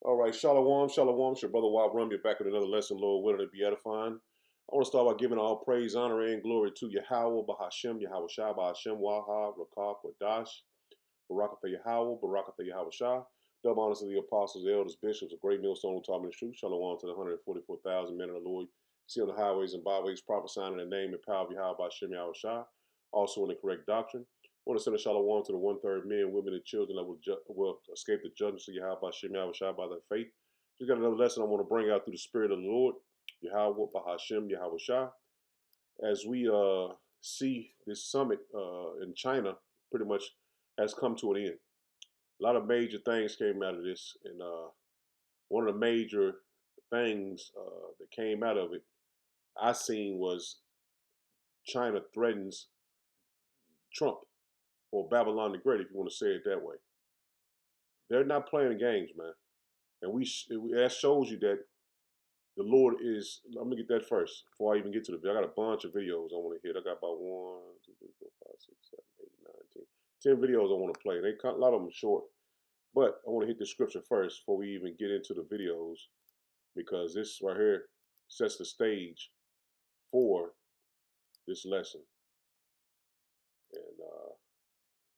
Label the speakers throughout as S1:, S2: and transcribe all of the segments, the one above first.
S1: All right, shalom, shalom. It's your brother Wild Rum. You're back with another lesson, Lord willing, to be edifying. I want to start by giving all praise, honor, and glory to Yahweh, Bahashem, Yahweh Shah, Bahashem, Waha, Rakak, Wadash, Barakatha Yahweh, Barakatha Yahweh Shah. Double honors to the apostles, the elders, bishops, a great millstone who taught me the truth. Shalom to the 144,000 men of the Lord. See on the highways and byways, prophesying in the name and power of Yahweh, Bahashem, Yahweh Shah. Also in the correct doctrine. I want to send a shalom to the 1/3 men, women, and children that will escape the judgments of Yahweh Bahashem Yahweh Shah by their faith. Just got another lesson I want to bring out through the Spirit of the Lord, Yahweh Bahashem Yahweh Shah. As we see this summit in China pretty much has come to an end. A lot of major things came out of this, and one of the major things that came out of it I seen was China threatens Trump, or Babylon the Great, if you want to say it that way. They're not playing games, man. And that shows you that the Lord is. Let me get that first before I even get to the video. I got a bunch of videos I want to hit. I got about 1, 2, 3, 4, 5, 6, 7, 8, 9, 10 videos I want to play. A lot of them short, but I want to hit the scripture first before we even get into the videos, because this right here sets the stage for this lesson. And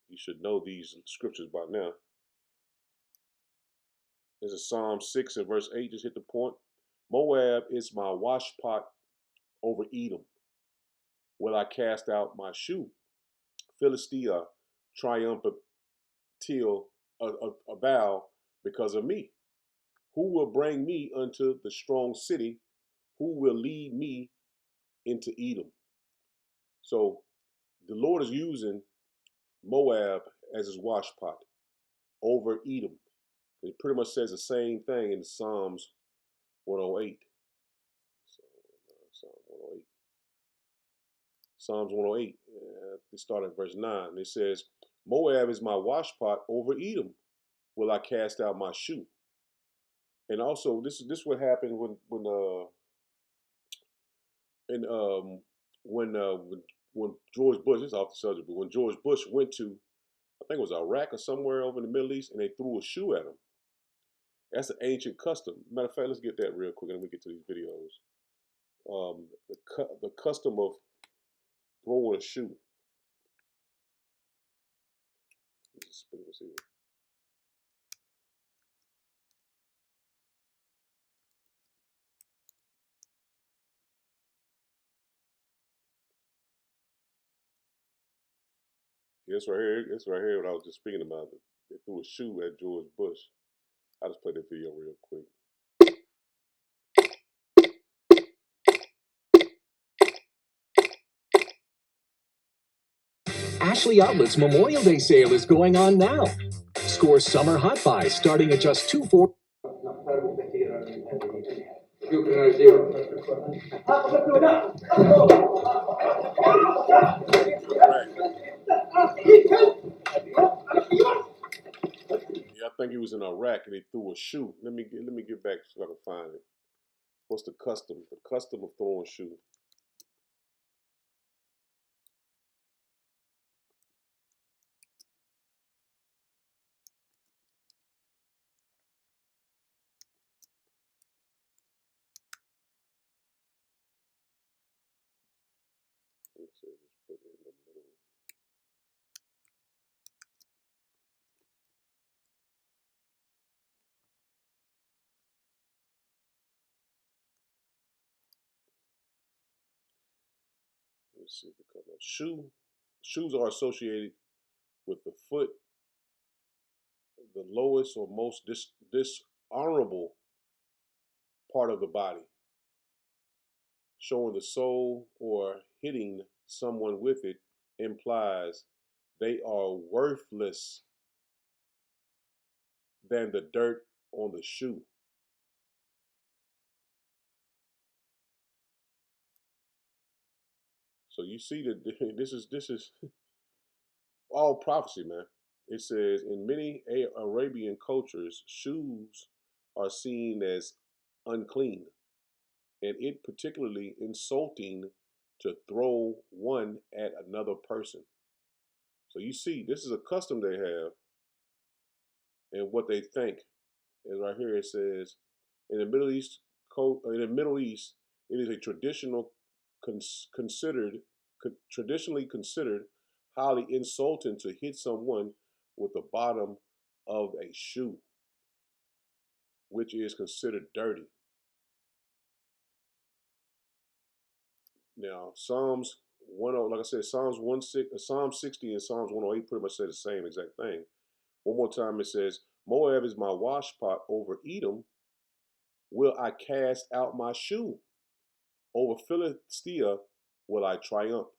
S1: you should know these scriptures by now. This is Psalm 6 and verse 8. Just hit the point. Moab is my washpot over Edom. Will I cast out my shoe? Philistia triumphant till a vow because of me. Who will bring me unto the strong city? Who will lead me into Edom? So the Lord is using Moab as his washpot over Edom. It pretty much says the same thing in Psalms 108. Psalms 108, it started at verse 9. It says, Moab is my washpot over Edom. Will I cast out my shoe? And also, this what happened when George Bush, this is off the subject, but when George Bush went to, I think it was Iraq or somewhere over in the Middle East, and they threw a shoe at him. That's an ancient custom. Matter of fact, let's get that real quick, and then we get to these videos. The custom of throwing a shoe. Let's put this here. It's right here. It's right here. What I was just speaking about. They threw a shoe at George Bush. I'll just play that video real quick.
S2: Ashley Outlet's Memorial Day sale is going on now. Score summer hot buys starting at just $2.40.
S1: Yeah, I think he was in Iraq and they threw a shoe. Let me get back so I can find it. What's the custom? The custom of throwing a shoe. Let's see, just put it in the middle. Let's see if it comes up. Shoes are associated with the foot, the lowest or most dishonorable part of the body. Showing the soul or hitting someone with it implies they are worthless than the dirt on the shoe. So you see that this is all prophecy, man. It says in many Arabian cultures, shoes are seen as unclean, and it particularly insulting to throw one at another person. So you see, this is a custom they have and what they think And right here it says, in the Middle East, it is a traditionally considered highly insulting to hit someone with the bottom of a shoe, which is considered dirty. Now, like I said, Psalm 60 and Psalms 108 pretty much say the same exact thing. One more time, it says, Moab is my washpot over Edom. Will I cast out my shoe? Over Philistia will I triumph.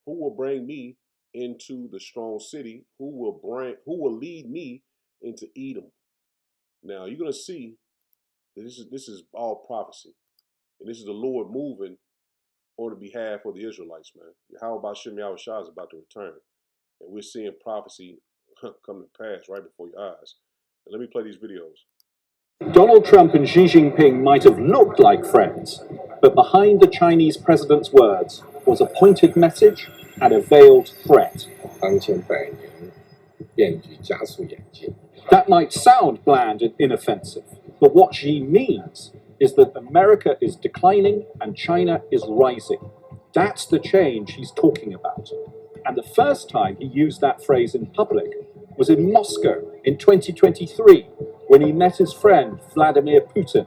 S1: Who will bring me into the strong city? Who will lead me into Edom? Now you're gonna see that this is all prophecy. And this is the Lord moving on the behalf of the Israelites, man. How about Shem Yahushua is about to return? And we're seeing prophecy come to pass right before your eyes. And let me play these videos.
S2: Donald Trump and Xi Jinping might have looked like friends, but behind the Chinese president's words was a pointed message and a veiled threat. That might sound bland and inoffensive, but what Xi means is that America is declining and China is rising. That's the change he's talking about. And the first time he used that phrase in public was in Moscow in 2023 when he met his friend Vladimir Putin.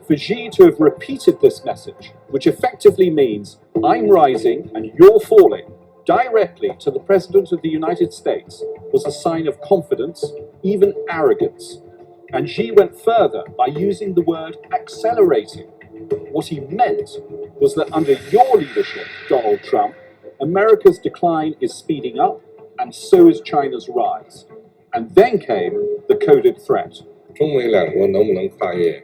S2: For Xi to have repeated this message, which effectively means I'm rising and you're falling, directly to the President of the United States, was a sign of confidence, even arrogance. And Xi went further by using the word accelerating. What he meant was that under your leadership, Donald Trump, America's decline is speeding up, and so is China's rise. And then came the coded threat. 中美两国能不能跨越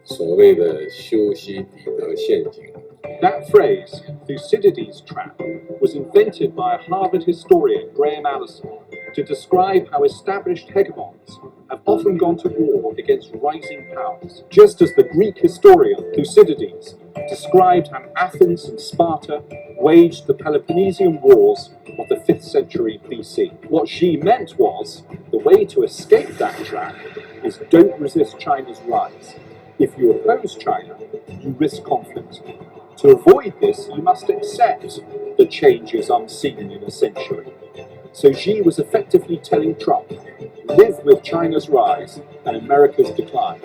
S2: 所谓的修昔底德陷阱? That phrase, Thucydides' trap, was invented by a Harvard historian, Graham Allison, to describe how established hegemons have often gone to war against rising powers, just as the Greek historian Thucydides described how Athens and Sparta waged the Peloponnesian Wars of the 5th century BC. What Xi meant was, the way to escape that trap is don't resist China's rise. If you oppose China, you risk conflict. To avoid this, you must accept the changes unseen in a century. So Xi was effectively telling Trump, live with China's rise and America's decline.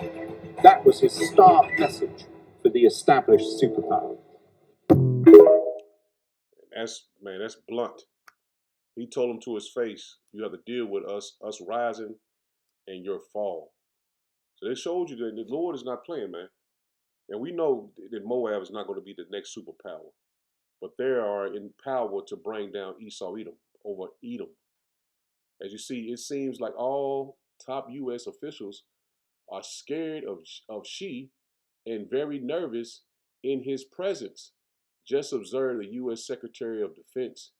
S2: That was his stark message for the established superpower.
S1: That's blunt. He told him to his face, you have to deal with us rising and your fall. So they showed you that the Lord is not playing, man. And we know that Moab is not going to be the next superpower. But they are in power to bring down Edom over Edom. As you see, it seems like all top U.S. officials are scared of Xi and very nervous in his presence. Just observe the U.S. Secretary of Defense.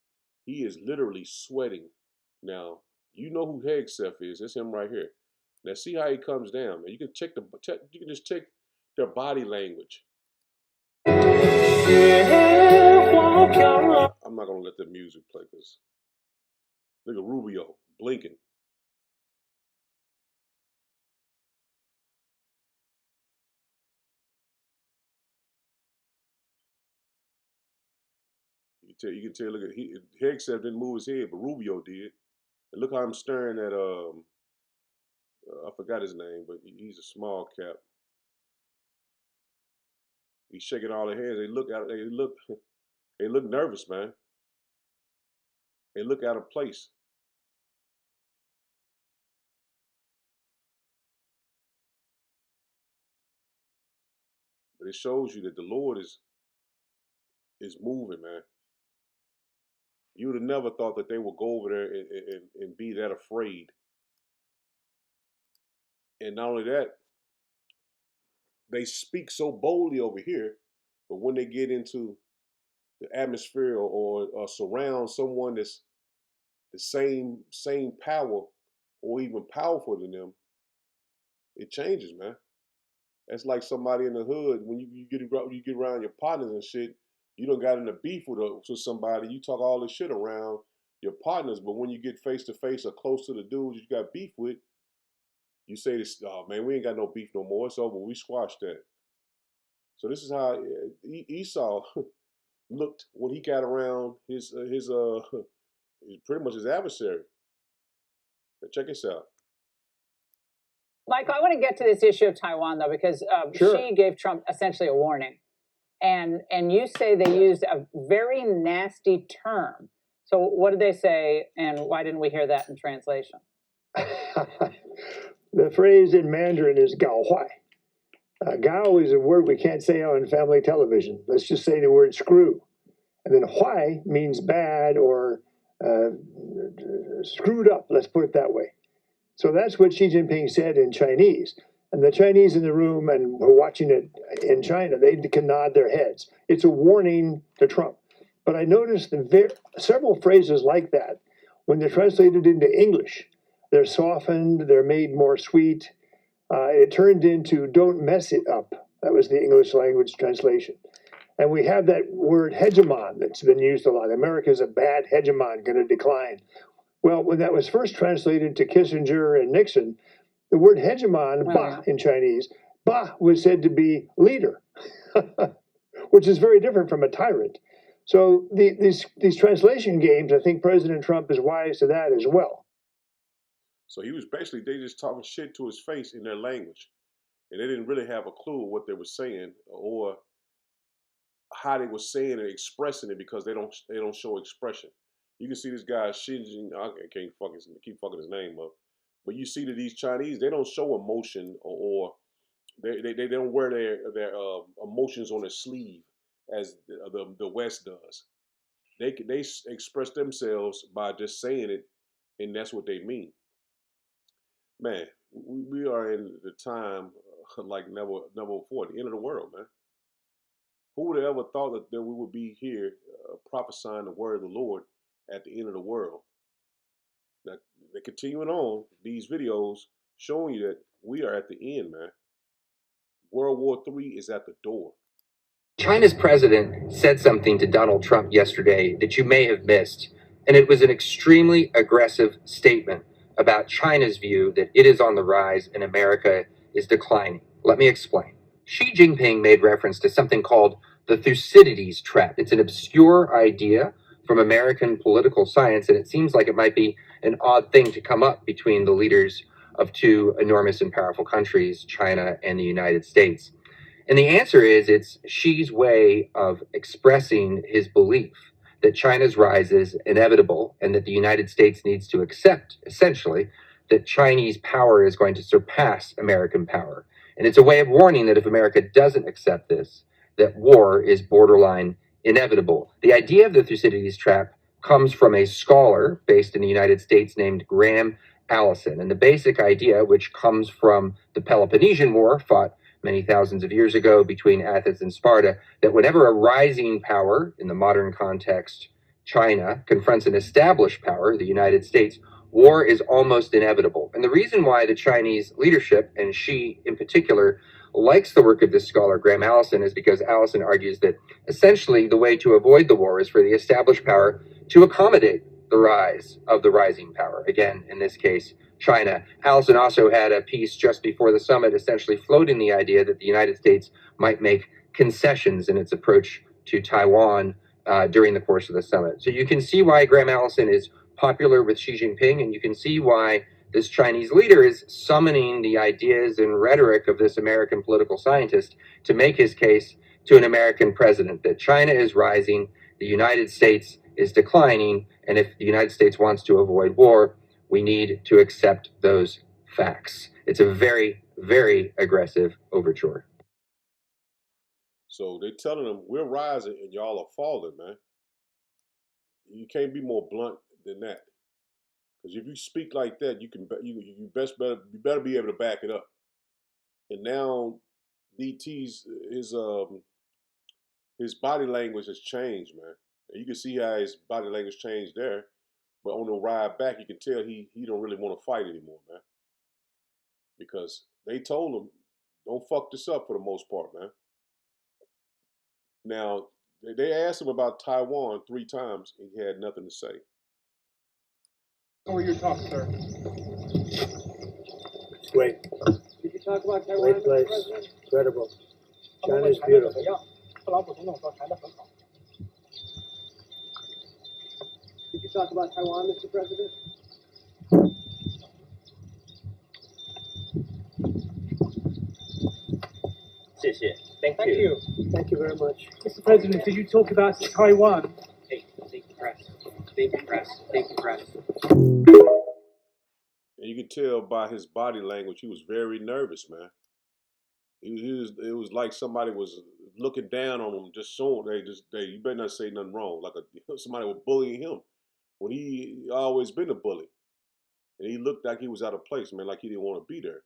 S1: He is literally sweating. Now, you know who Hegseth is. That's him right here. Now, see how he comes down, man. You can just check their body language. I'm not gonna let the music play because look at Rubio blinking. You can tell. Look at Hegseth didn't move his head, but Rubio did. And look how I'm staring at I forgot his name, but he's a small cap. He's shaking all their hands. They look nervous, man. They look out of place. But it shows you that the Lord is moving, man. You would have never thought that they would go over there and be that afraid. And not only that, they speak so boldly over here, but when they get into the atmosphere or surround someone that's the same power or even powerful than them, it changes, man. That's like somebody in the hood when you get around your partners and shit. You don't got in a beef with somebody. You talk all this shit around. your partners, but when you get face to face or close to the dudes you got beef with, you say this, oh man, we ain't got no beef no more. It's over. We squashed that. So this is how Esau looked when he got around pretty much his adversary. But check this out.
S3: Michael, I want to get to this issue of Taiwan though, because
S2: Sure.
S3: Xi gave Trump essentially a warning, and you say they used a very nasty term. So what did they say, and why didn't we hear that in translation?
S4: The phrase in Mandarin is "gao huai." Gao is a word we can't say on family television. Let's just say the word screw. And then huai means bad or screwed up, let's put it that way. So that's what Xi Jinping said in Chinese. And the Chinese in the room and who are watching it in China, they can nod their heads. It's a warning to Trump. But I noticed several phrases like that, when they're translated into English, they're softened, they're made more sweet. It turned into "don't mess it up." That was the English language translation. And we have that word hegemon that's been used a lot. America's a bad hegemon, going to decline. Well, when that was first translated to Kissinger and Nixon, the word hegemon, ba in Chinese, ba was said to be leader, which is very different from a tyrant. So these translation games, I think President Trump is wise to that as well.
S1: So he was basically, they just talking shit to his face in their language. And they didn't really have a clue what they were saying or how they were saying and expressing it, because they don't show expression. You can see this guy Xi, I can't keep fucking his name up, but you see that these Chinese, they don't show emotion, or they don't wear their emotions on their sleeve as the West does. They express themselves by just saying it, and that's what they mean. Man, we are in the time like never before, the end of the world, man. Who would have ever thought that we would be here prophesying the word of the Lord at the end of the world? Now, they're continuing on these videos showing you that we are at the end, man. World War III is at the door.
S5: China's president said something to Donald Trump yesterday that you may have missed, and it was an extremely aggressive statement about China's view that it is on the rise and America is declining. Let me explain. Xi Jinping made reference to something called the Thucydides trap. It's an obscure idea from American political science, and it seems like it might be an odd thing to come up between the leaders of two enormous and powerful countries, China and the United States. And the answer is it's Xi's way of expressing his belief that China's rise is inevitable and that the United States needs to accept, essentially, that Chinese power is going to surpass American power. And it's a way of warning that if America doesn't accept this, that war is borderline inevitable. The idea of the Thucydides trap comes from a scholar based in the United States named Graham Allison. And the basic idea, which comes from the Peloponnesian War, fought many thousands of years ago between Athens and Sparta, that whenever a rising power, in the modern context, China, confronts an established power, the United States, war is almost inevitable. And the reason why the Chinese leadership, and Xi in particular, likes the work of this scholar, Graham Allison, is because Allison argues that essentially the way to avoid the war is for the established power to accommodate the rise of the rising power. Again, in this case, China. Allison also had a piece just before the summit essentially floating the idea that the United States might make concessions in its approach to Taiwan during the course of the summit. So you can see why Graham Allison is popular with Xi Jinping, and you can see why this Chinese leader is summoning the ideas and rhetoric of this American political scientist to make his case to an American president that China is rising, the United States is declining, and if the United States wants to avoid war, we need to accept those facts. It's a very, very aggressive overture.
S1: So they're telling them we're rising and y'all are falling, man. You can't be more blunt than that. Because if you speak like that, you better be able to back it up. And now DT's his body language has changed, man. And you can see how his body language changed there. But on the ride back, you can tell he don't really want to fight anymore, man. Because they told him, don't fuck this up for the most part, man. Now, they asked him about Taiwan 3 times, and he had nothing to say.
S6: How were your talks, sir?
S4: Great.
S6: Did you talk about Taiwan,
S4: Great place.
S6: Mr. President?
S4: Incredible. China's beautiful.
S6: 特朗普总统说谈得很好。Did you talk about Taiwan, Mr. President?
S3: Thank
S6: you.
S4: Thank you very much.
S6: Mr. President, did you talk about Taiwan?
S5: Thank you, press. Thank you, press. Thank you, press.
S1: And you could tell by his body language, he was very nervous, man. It was like somebody was looking down on him, just showing you better not say nothing wrong, like somebody was bullying him when he always been a bully, and he looked like he was out of place, man, like he didn't want to be there.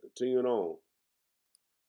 S1: Continuing on.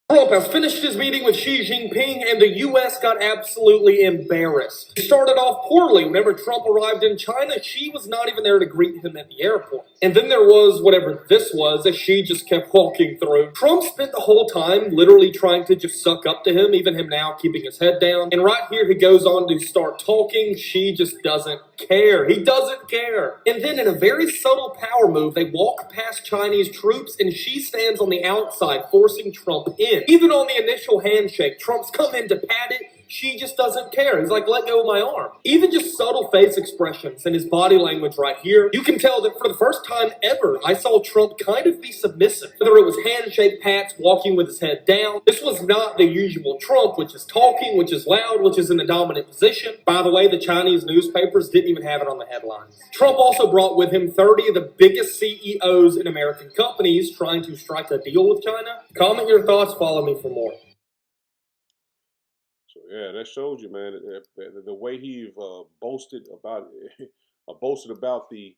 S7: Trump has finished his meeting with Xi Jinping, and the U.S. got absolutely embarrassed. It started off poorly. Whenever Trump arrived in China, Xi was not even there to greet him at the airport. And then there was whatever this was that Xi just kept walking through. Trump spent the whole time literally trying to just suck up to him, even him now keeping his head down. And right here, he goes on to start talking. Xi just doesn't care. He doesn't care. And then in a very subtle power move, they walk past Chinese troops, and Xi stands on the outside, forcing Trump in. Even on the initial handshake, Trump's come in to pat it. Xi just doesn't care. He's like, let go of my arm. Even just subtle face expressions and his body language right here, you can tell that for the first time ever, I saw Trump kind of be submissive. Whether it was handshake pats, walking with his head down, this was not the usual Trump, which is talking, which is loud, which is in the dominant position. By the way, the Chinese newspapers didn't even have it on the headlines. Trump also brought with him 30 of the biggest CEOs in American companies trying to strike a deal with China. Comment your thoughts, follow me for more.
S1: Yeah, that shows you, man, the way he boasted about the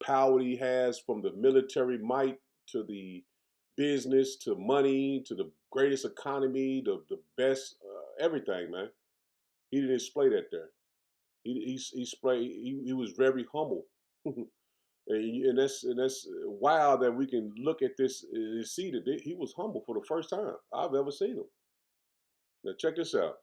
S1: power he has, from the military might to the business to money to the greatest economy, the best everything, man. He didn't display that there. He was very humble, and that's wild that we can look at this and see that he was humble for the first time I've ever seen him. Now check this out.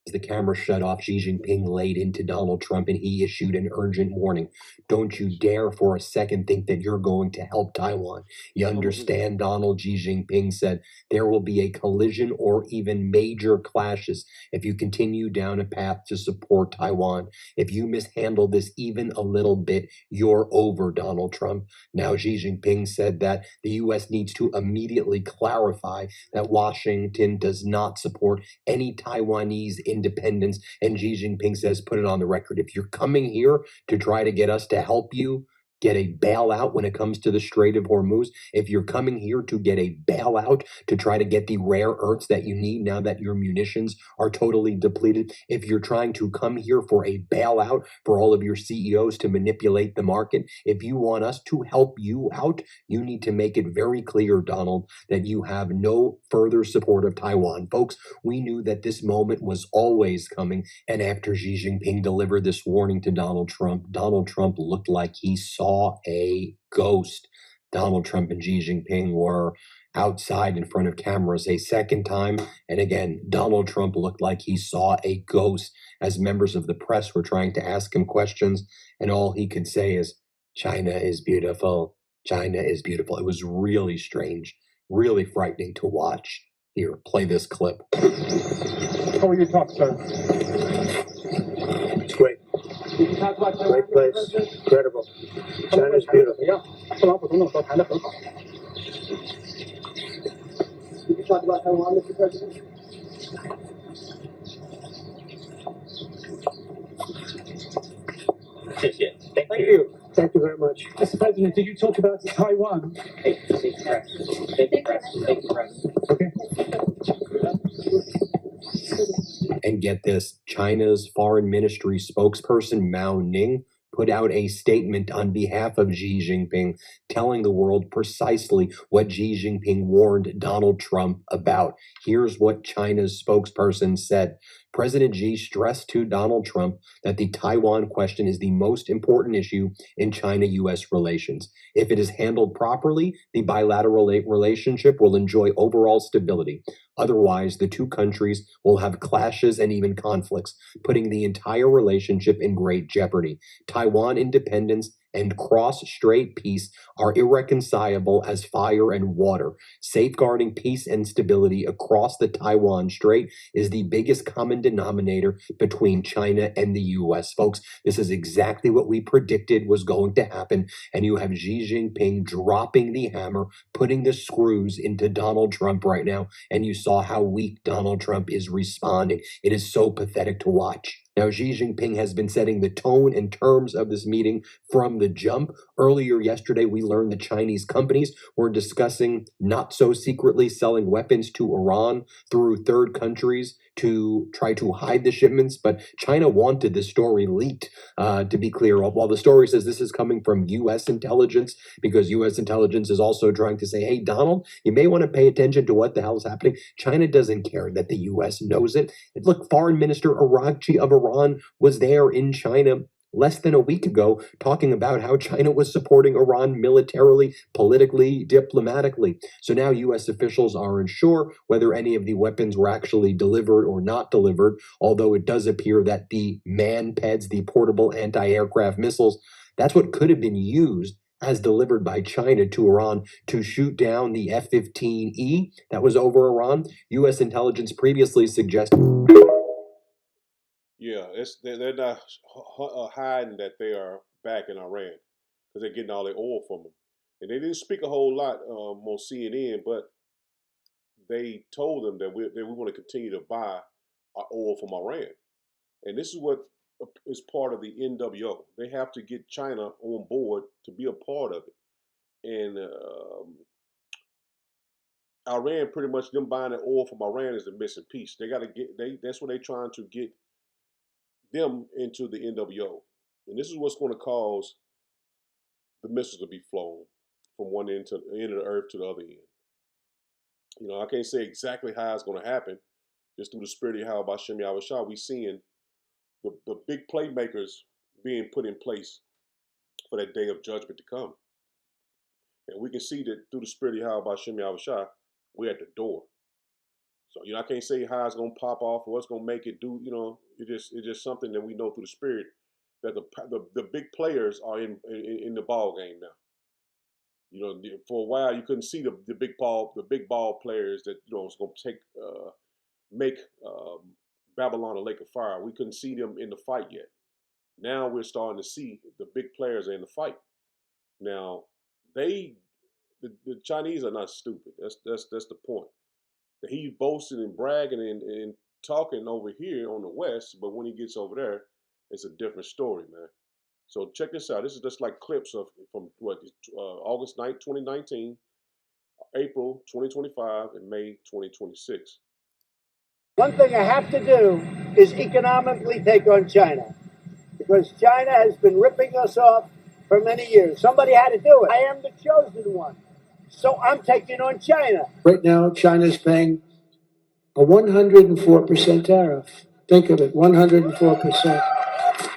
S8: As the camera shut off, Xi Jinping laid into Donald Trump and he issued an urgent warning. Don't you dare for a second think that you're going to help Taiwan. You understand, Donald? Xi Jinping said there will be a collision or even major clashes if you continue down a path to support Taiwan. If you mishandle this even a little bit, you're over, Donald Trump. Now, Xi Jinping said that the U.S. needs to immediately clarify that Washington does not support any Taiwanese independence. And Xi Jinping says, put it on the record, if you're coming here to try to get us to help you get a bailout when it comes to the Strait of Hormuz, if you're coming here to get a bailout to try to get the rare earths that you need now that your munitions are totally depleted, if you're trying to come here for a bailout for all of your CEOs to manipulate the market, if you want us to help you out, you need to make it very clear, Donald, that you have no further support of Taiwan. Folks, we knew that this moment was always coming, and after Xi Jinping delivered this warning to Donald Trump looked like he saw a ghost. Donald Trump and Xi Jinping were outside in front of cameras a second time, and again, Donald Trump looked like he saw a ghost as members of the press were trying to ask him questions, and all he could say is, China is beautiful. China is beautiful. It was really strange, really frightening to watch. Here, play this clip.
S6: How were your talks, sir?
S4: It's great.
S6: Did you talk about Taiwan,
S4: Great place.
S6: Mr. President?
S4: Incredible. China's beautiful.
S6: 特朗普总统说谈得很好。Did you talk about Taiwan, Mr. President?
S4: Thank you. Thank you very much.
S6: Mr. President, did you talk about Taiwan?
S5: Thank you, press. Thank you, press. Thank you, press.
S6: Okay.
S8: And get this, China's foreign ministry spokesperson Mao Ning put out a statement on behalf of Xi Jinping, telling the world precisely what Xi Jinping warned Donald Trump about. Here's what China's spokesperson said. President Xi stressed to Donald Trump that the Taiwan question is the most important issue in China-U.S. relations. If it is handled properly, the bilateral relationship will enjoy overall stability. Otherwise, the two countries will have clashes and even conflicts, putting the entire relationship in great jeopardy. Taiwan independence and cross-strait peace are irreconcilable as fire and water. Safeguarding peace and stability across the Taiwan Strait is the biggest common denominator between China and the US. Folks, this is exactly what we predicted was going to happen, and you have Xi Jinping dropping the hammer, putting the screws into Donald Trump right now, and you saw how weak Donald Trump is responding. It is so pathetic to watch. Now, Xi Jinping has been setting the tone and terms of this meeting from the jump. Earlier yesterday, we learned that Chinese companies were discussing not so secretly selling weapons to Iran through third countries to try to hide the shipments, but China wanted this story leaked, to be clear. While the story says this is coming from U.S. intelligence, because U.S. intelligence is also trying to say, hey, Donald, you may want to pay attention to what the hell is happening. China doesn't care that the U.S. knows it. And look, Foreign Minister Araghchi of Iran was there in China less than a week ago talking about how China was supporting Iran militarily, politically, diplomatically. So now U.S. officials are unsure whether any of the weapons were actually delivered or not delivered, although it does appear that the MANPADS, the portable anti-aircraft missiles, that's what could have been used as delivered by China to Iran to shoot down the F-15E that was over Iran. U.S. intelligence previously suggested.
S1: Yeah, they're not hiding that they are back in Iran because they're getting all their oil from them. And they didn't speak a whole lot on CNN, but they told them that we want to continue to buy our oil from Iran. And this is what is part of the NWO. They have to get China on board to be a part of it. And Iran, pretty much them buying the oil from Iran is the missing piece. They got to get, that's what they're trying to get them into the NWO. And this is what's going to cause the missiles to be flown from one end to the end of the earth to the other end. You know, I can't say exactly how it's going to happen. Just through the spirit of Yahweh Bashem Yahweh Shah, we seeing the big playmakers being put in place for that day of judgment to come. And we can see that through the spirit of Yahweh Bashem Yahweh Shah, we're at the door. So, you know, I can't say how it's going to pop off or what's going to make it do, you know, it's just something that we know through the spirit that the big players are in the ball game now. You know, for a while you couldn't see the big ball players that, you know, was going to make Babylon a lake of fire. We couldn't see them in the fight yet. Now we're starting to see the big players in the fight. Now the Chinese are not stupid. That's the point. He's boasting and bragging and talking over here on the West, but when he gets over there, it's a different story, man. So check this out. This is just like clips from August 9th, 2019, April 2025, and May 2026.
S9: One thing I have to do is economically take on China, because China has been ripping us off for many years. Somebody had to do it. I am the chosen one. So I'm taking on China.
S6: Right now, China's paying a 104% tariff. Think of it, 104%.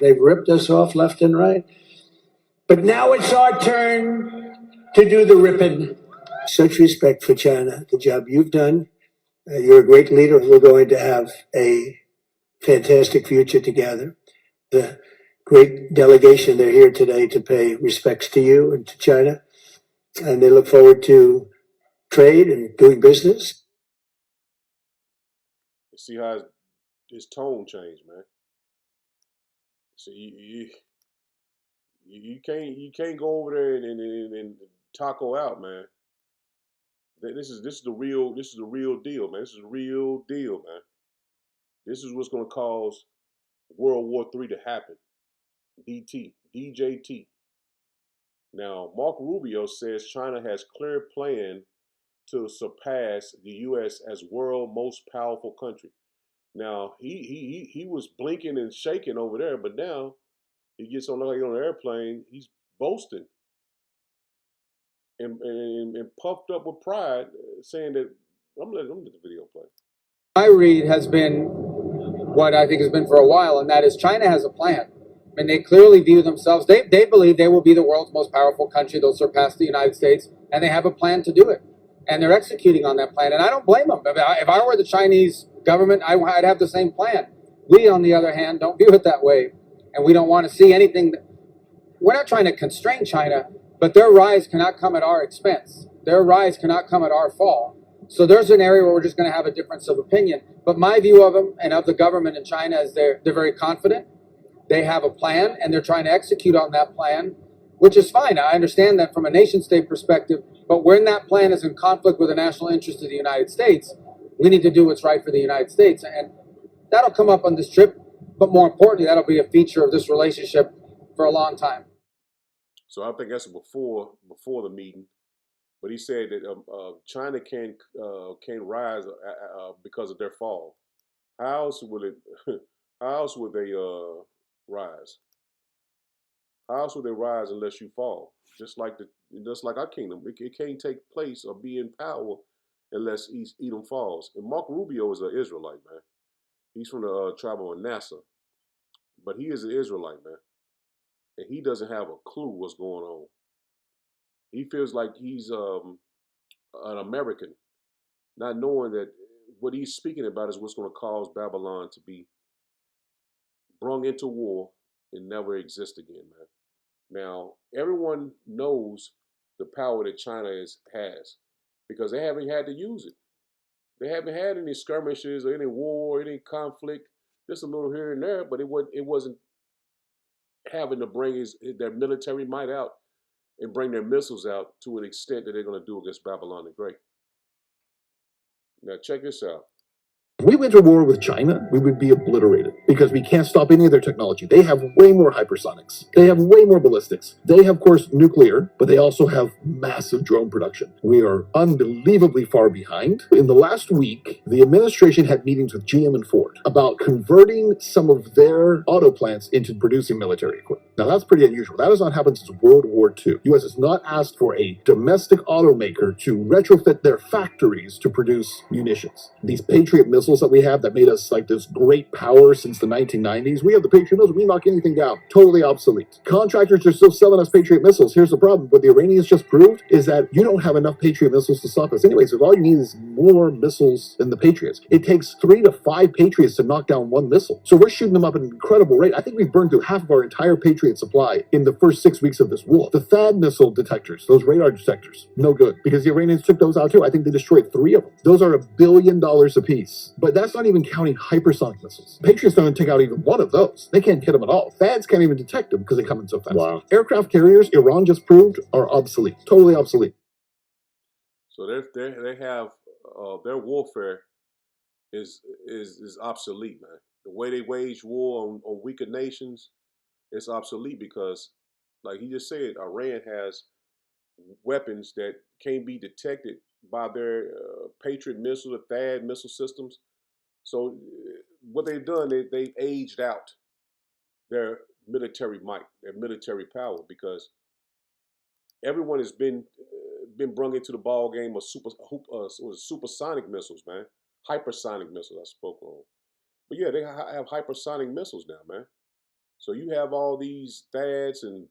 S6: They've ripped us off left and right. But now it's our turn to do the ripping. Such respect for China, the job you've done. You're a great leader. We're going to have a fantastic future together. The great delegation, they're here today to pay respects to you and to China. And they look forward to trade and doing business.
S1: You see how his tone changed, man. See, you can't go over there and taco out, man. This is the real deal, man. This is the real deal, man. This is what's gonna cause World War III to happen. DJT. Now, Mark Rubio says China has clear plan to surpass the U.S. as world most powerful country. Now, he was blinking and shaking over there, but now he gets on an airplane, he's boasting and puffed up with pride, saying that I'm gonna let the video play.
S10: My read has been what I think has been for a while, and that is China has a plan. I mean, they clearly view themselves, they believe they will be the world's most powerful country. They'll surpass the United States, and they have a plan to do it. and they're executing on that plan. And I don't blame them. If I were the Chinese government, I'd have the same plan. We, on the other hand, don't view it that way, and we don't want to see anything. We're not trying to constrain China, but their rise cannot come at our expense. Their rise cannot come at our fall. So there's an area where we're just going to have a difference of opinion. But my view of them and of the government in China is they're very confident. They have a plan, and they're trying to execute on that plan, which is fine. I understand that from a nation-state perspective, but when that plan is in conflict with the national interest of the United States, we need to do what's right for the United States. And that'll come up on this trip, but more importantly, that'll be a feature of this relationship for a long time.
S1: So I think that's before the meeting. But he said that China can rise because of their fall. How else will it? How else would they rise? How else would they rise unless you fall? Just like our kingdom, it can't take place or be in power unless Edom falls. And Mark Rubio is an Israelite, man. He's from the tribe of Manasseh, but he is an Israelite, man, and he doesn't have a clue what's going on. He feels like he's an American, not knowing that what he's speaking about is what's going to cause Babylon to be brung into war and never exist again, man. Now, everyone knows the power that China has because they haven't had to use it. They haven't had any skirmishes or any war, any conflict, just a little here and there, but it wasn't having to bring their military might out and bring their missiles out to an extent that they're going to do against Babylon the Great. Now, check this out.
S11: If we went to war with China, we would be obliterated because we can't stop any of their technology. They have way more hypersonics. They have way more ballistics. They have, of course, nuclear, but they also have massive drone production. We are unbelievably far behind. In the last week, the administration had meetings with GM and Ford about converting some of their auto plants into producing military equipment. Now, that's pretty unusual. That has not happened since World War II. U.S. has not asked for a domestic automaker to retrofit their factories to produce munitions. These Patriot missiles that we have that made us like this great power since the 1990s. We have the Patriot missiles. We knock anything down. Totally obsolete. Contractors are still selling us Patriot missiles. Here's the problem. What the Iranians just proved is that you don't have enough Patriot missiles to stop us anyway. So all you need is more missiles than the Patriots. It takes 3 to 5 Patriots to knock down one missile. So we're shooting them up at an incredible rate. I think we've burned through half of our entire Patriot supply in the first 6 weeks of this war. The THAAD missile detectors, those radar detectors, no good because the Iranians took those out too. I think they destroyed 3 of them. Those are $1 billion a piece. But that's not even counting hypersonic missiles. Patriots don't take out even one of those. They can't hit them at all. THAADs can't even detect them because they come in so fast. Wow. Aircraft carriers, Iran just proved, are obsolete. Totally obsolete.
S1: So they have their warfare is obsolete, man. The way they wage war on weaker nations is obsolete because, like he just said, Iran has weapons that can't be detected by their Patriot missile or THAAD missile systems. So what they've done, they've aged out their military might, their military power, because everyone has been brung into the ball game of supersonic missiles, man, hypersonic missiles. I spoke on, but yeah, they have hypersonic missiles now, man. So you have all these THAADs and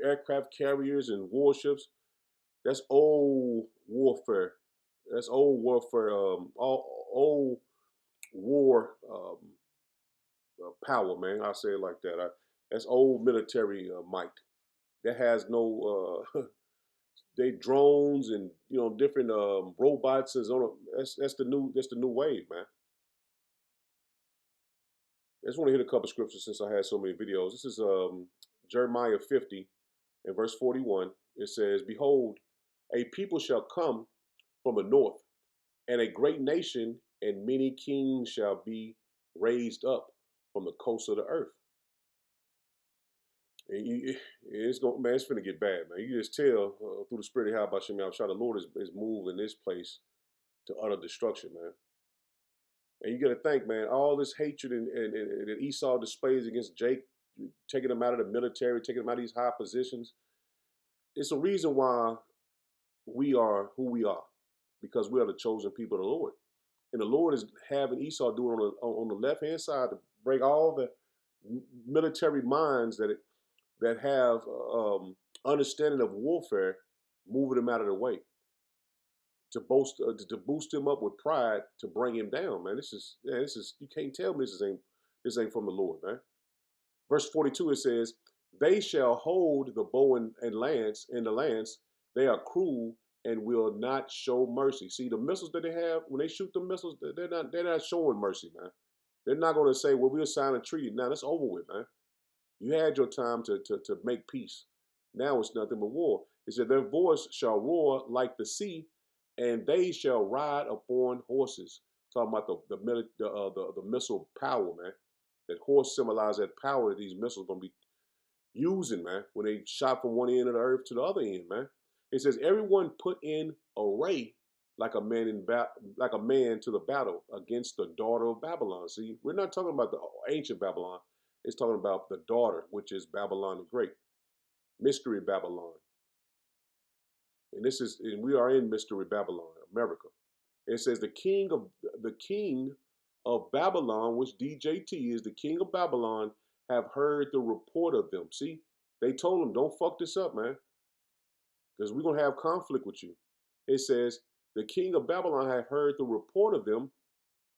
S1: aircraft carriers and warships. That's old warfare. That's old warfare. Old war power, man. I say it like that. That's old military might. That has no. They drones and different robots is on. That's the new wave, man. I just want to hit a couple scriptures since I had so many videos. This is Jeremiah 50 and verse 41. It says, "Behold, a people shall come from the north, and a great nation and many kings shall be raised up from the coast of the earth." And it's finna get bad, man. You just tell through the spirit of Yahweh Shem Yahweh, the Lord is moving this place to utter destruction, man. And you got to think, man, all this hatred and that Esau displays against Jake, taking him out of the military, taking him out of these high positions. It's a reason why we are who we are, because we are the chosen people of the Lord. And the Lord is having Esau do it on the left-hand side to break all the military minds that have understanding of warfare, moving them out of the way. to boost him up with pride to bring him down, man. This is you can't tell me this ain't from the Lord, man. Verse 42 it says, "They shall hold the bow and lance in the lance. They are cruel and will not show mercy." See, the missiles that they have, when they shoot the missiles, they're not showing mercy, man. They're not going to say, "Well, we'll sign a treaty." Now that's over with, man. You had your time to make peace. Now it's nothing but war. It said, "Their voice shall roar like the sea, and they shall ride upon horses." Talking about the missile power, man. That horse symbolizes that power that these missiles gonna be using, man. When they shot from one end of the earth to the other end, man. It says, "Everyone put in array like a man like a man to the battle against the daughter of Babylon." See, we're not talking about the ancient Babylon. It's talking about the daughter, which is Babylon the Great, Mystery Babylon. And we are in Mystery Babylon, America. It says the king of Babylon, which DJT is the king of Babylon, have heard the report of them. See, they told him, "Don't fuck this up, man, because we're gonna have conflict with you." It says the king of Babylon have heard the report of them,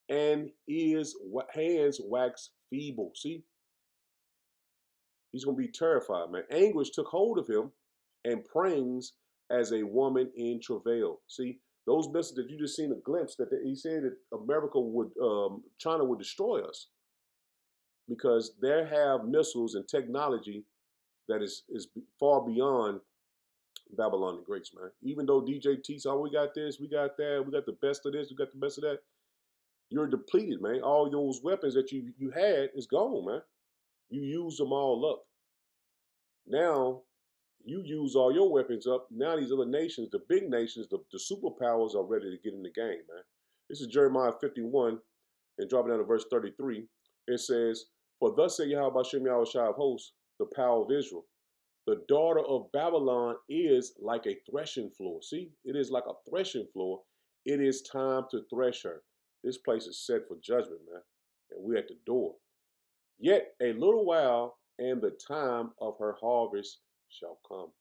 S1: and his hands wax feeble. See, he's going to be terrified, man. Anguish took hold of him and prayings as a woman in travail. See, those missiles that you just seen a glimpse that he said that China would destroy us because they have missiles and technology that is far beyond Babylon the Great, man. Even though DJT said, "Oh, we got this, we got that, we got the best of this, we got the best of that," you're depleted, man. All those weapons that you had is gone, man. You used them all up. Now you use all your weapons up. Now these other nations, the big nations, the superpowers are ready to get in the game, man. This is Jeremiah 51, and dropping down to verse 33. It says, "For thus saith Yahweh Shem Yahushua of hosts, the power of Israel, the daughter of Babylon is like a threshing floor." See, it is like a threshing floor. It is time to thresh her. This place is set for judgment, man. And we're at the door. "Yet a little while, and the time of her harvest shall come."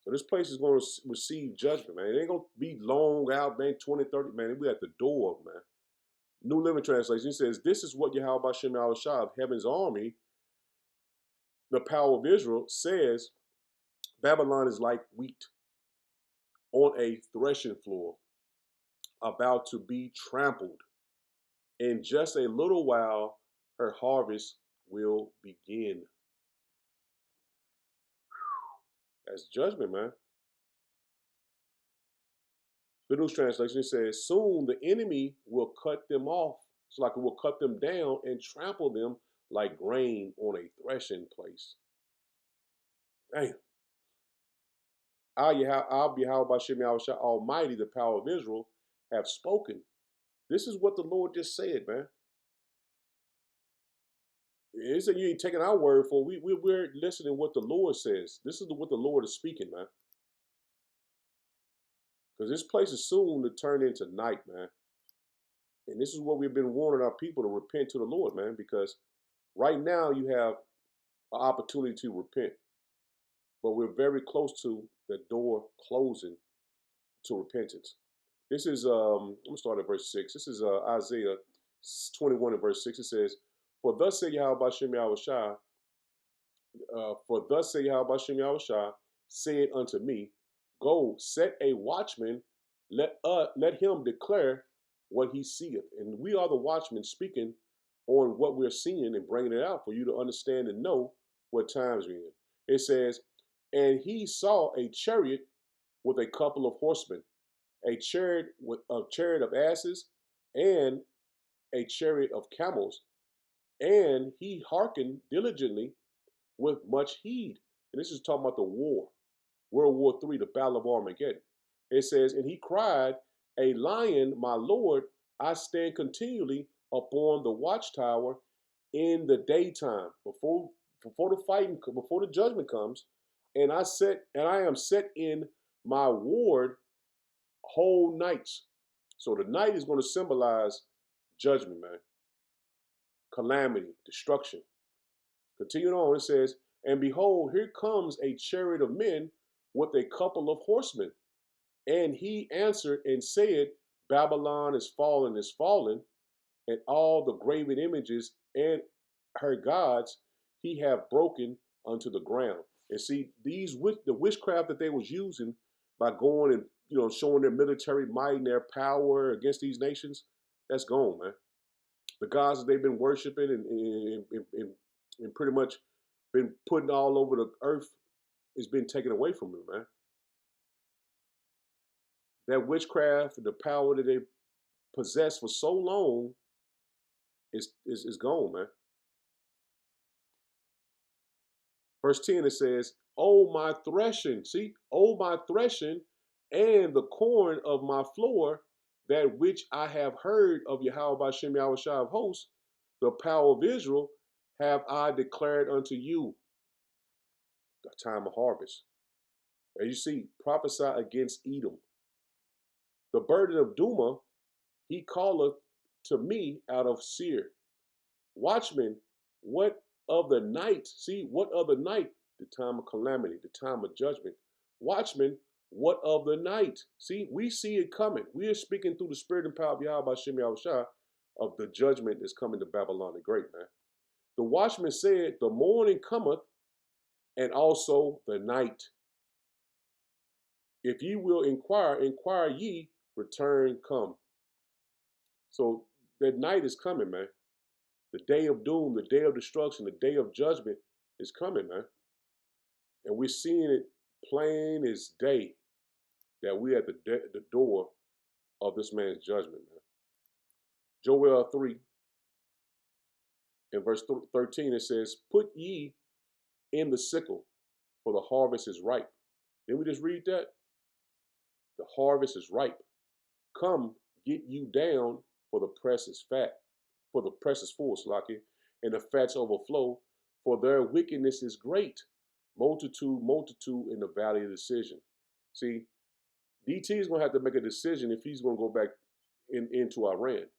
S1: So this place is going to receive judgment, man. It ain't going to be long out, man, 2030, man. We at the door, man. New Living Translation says, "This is what Yahweh Shem Yahushua of heaven's army, the power of Israel, says, Babylon is like wheat on a threshing floor, about to be trampled. In just a little while, her harvest will begin." That's judgment, man. Good News Translation says, "Soon the enemy will cut them off. It's like it will cut them down and trample them like grain on a threshing place." Damn. I'll be Yahweh Shem Yahushua Almighty, the power of Israel, have spoken. This is what the Lord just said, man. It said you ain't taking our word for it. We're listening to what the Lord says. This is what the Lord is speaking, man. Because this place is soon to turn into night, man. And this is what we've been warning our people to repent to the Lord, man. Because right now you have an opportunity to repent. But we're very close to the door closing to repentance. This is, I'm going to start at verse 6. This is Isaiah 21 and verse 6. It says, "For thus say Yahweh Shem Yahushua, for thus say Yahweh Shem Yahushua, said unto me, Go, set a watchman, let him declare what he seeth." And we are the watchmen speaking on what we're seeing and bringing it out for you to understand and know what times we're in. It says, "And he saw a chariot with a couple of horsemen, a chariot of asses, and a chariot of camels. And he hearkened diligently with much heed." And this is talking about the war, World War III, the Battle of Armageddon. It says, "And he cried, A lion, my Lord, I stand continually upon the watchtower in the daytime," before the fighting, before the judgment comes, "and I am set in my ward whole nights." So the night is going to symbolize judgment, man. Calamity, destruction. Continuing on, it says, "And behold, here comes a chariot of men with a couple of horsemen. And he answered and said, Babylon is fallen, and all the graven images and her gods he have broken unto the ground. And see, the witchcraft that they was using by going and showing their military might and their power against these nations, that's gone, man. The gods that they've been worshiping and pretty much been putting all over the earth has been taken away from them, man. That witchcraft, the power that they possessed for so long is gone, man. Verse 10, it says, Oh, my threshing, see, oh, my threshing and the corn of my floor, that which I have heard of Yahweh Bashem Yahushua of hosts, the power of Israel, have I declared unto you. The time of harvest. As you see, prophesy against Edom. The burden of Duma, he calleth to me out of Seir. Watchmen, what of the night? See, what of the night? The time of calamity, the time of judgment. Watchmen, what of the night? See, we see it coming. We are speaking through the spirit and power of Yahweh Shem Yahushua of the judgment that's coming to Babylon the Great, man. The watchman said, the morning cometh, and also the night. If ye will inquire ye, return come. So that night is coming, man. The day of doom, the day of destruction, the day of judgment is coming, man. And we're seeing it plain as day that we're at the door of this man's judgment, man. Joel 3 in verse 13, it says, Put ye in the sickle, for the harvest is ripe. Didn't we just read that? The harvest is ripe. Come, get you down, for the press is fat, for the press is full, Slaki, and the fats overflow, for their wickedness is great. Multitude in the valley of decision. See, DT is going to have to make a decision if he's going to go back into Iran.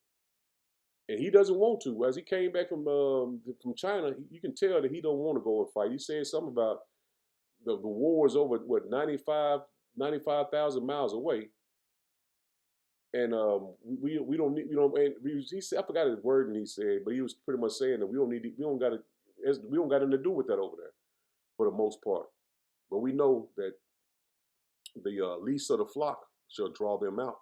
S1: And he doesn't want to. As he came back from China, you can tell that he don't want to go and fight. He said something about the war is over, 95,000 miles away. And we don't need, he said, I forgot his word, and he said, but he was pretty much saying that we don't got anything to do with that over there for the most part. But we know that the least of the flock shall draw them out.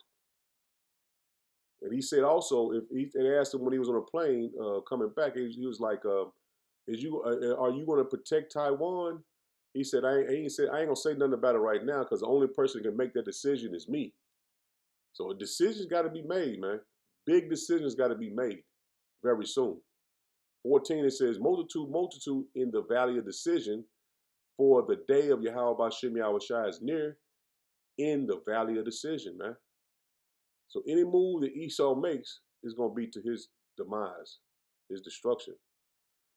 S1: And he said also, if he asked him when he was on a plane coming back, he was like, are you going to protect Taiwan? He said, I ain't gonna say nothing about it right now, because the only person who can make that decision is me. So a decision's got to be made, man. Big decisions got to be made very soon. 14, it says, multitude in the valley of decision, for the day of Yahweh Bashem Yahushua is near, in the valley of decision, man. So any move that Esau makes is going to be to his demise, his destruction.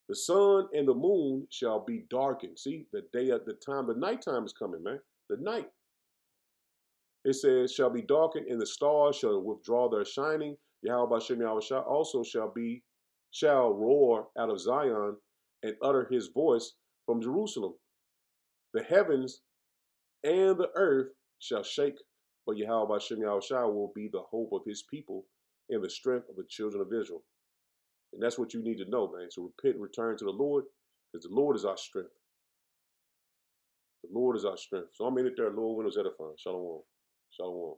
S1: The sun and the moon shall be darkened. See, the nighttime is coming, man. The night. It says, shall be darkened, and the stars shall withdraw their shining. Yahweh Bashem Yahushua also shall roar out of Zion and utter his voice from Jerusalem. The heavens and the earth shall shake, but Yahweh Bashem Yahushua will be the hope of his people and the strength of the children of Israel. And that's what you need to know, man. So repent and return to the Lord, because the Lord is our strength. The Lord is our strength. So I'm in it there, Lord, windows edifying. Shalom. Shalom.